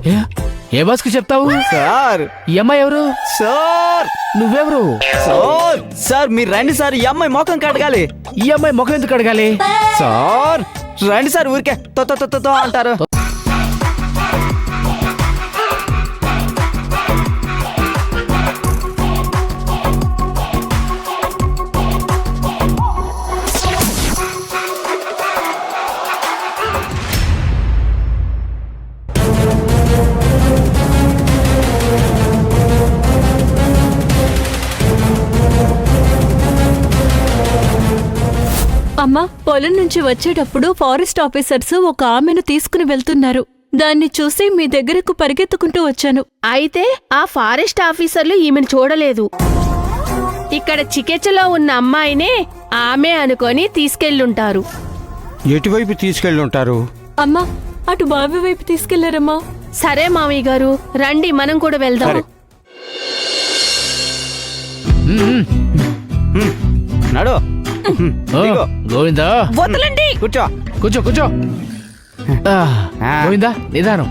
ఏ బాస్కి చెప్తావు? సార్ ఈ అమ్మాయి ఎవరు? సార్ నువ్వెవరు? సార్ సార్ మీరు రండి సార్, ఈ అమ్మాయి ముఖం కడగాలి. ఈ అమ్మాయి ముఖం ఎందుకు అడగాలి? సార్ రండి సార్, ఊరికే తో అంటారు. అమ్మా, పొలం నుంచి వచ్చేటప్పుడు ఫారెస్ట్ ఆఫీసర్స్ ఒక ఆమెను తీసుకుని వెళ్తున్నారు. దాన్ని చూసి మీ దగ్గరకు పరిగెత్తుకుంటూ వచ్చాను. అయితే ఆ ఫారెస్ట్ ఆఫీసర్లు ఈమెను చూడలేదు. ఇక్కడ చికిత్సలో ఉన్న అమ్మాయినే ఆమె అనుకొని తీసుకెళ్ళుంటారు. ఎటువైపు తీసుకెళ్ళుంటారు? అమ్మా, అటు బావి వైపు తీసుకెళ్లారమ్మా. సరే మామయ్య గారు, రండి మనం కూడా వెళ్దాం. నడు. ఇదిగో. గోవిందా, వదలండి. కూర్చో. కూర్చో కూర్చో. గోవిందా, నిదానం.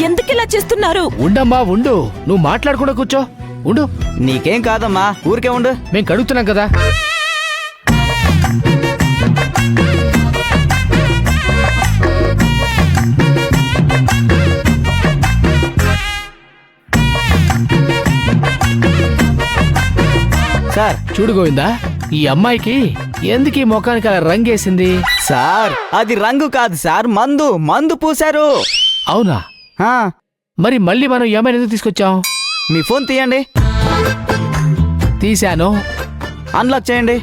ఎందుకిలా చేస్తున్నారు? ఉండమ్మా ఉండు, నువ్వు మాట్లాడకుండా కూర్చో. ఉండు, నీకేం కాదమ్మా, ఊరికే ఉండు. మేం కడుగుతున్నాం కదా. సార్ చూడు గోవిందా, ఈ అమ్మాయికి ఎందుకు ఈ ముఖానికి అలా రంగేసింది? సార్ అది రంగు కాదు సార్, మందు మందు పూశారు. అవునా? ఆ, మరి మళ్ళీ మనం ఈ అమ్మాయిని ఎందుకు తీసుకొచ్చాం? మీ ఫోన్ తీయండి, తీశాను. అన్లాక్ చేయండి.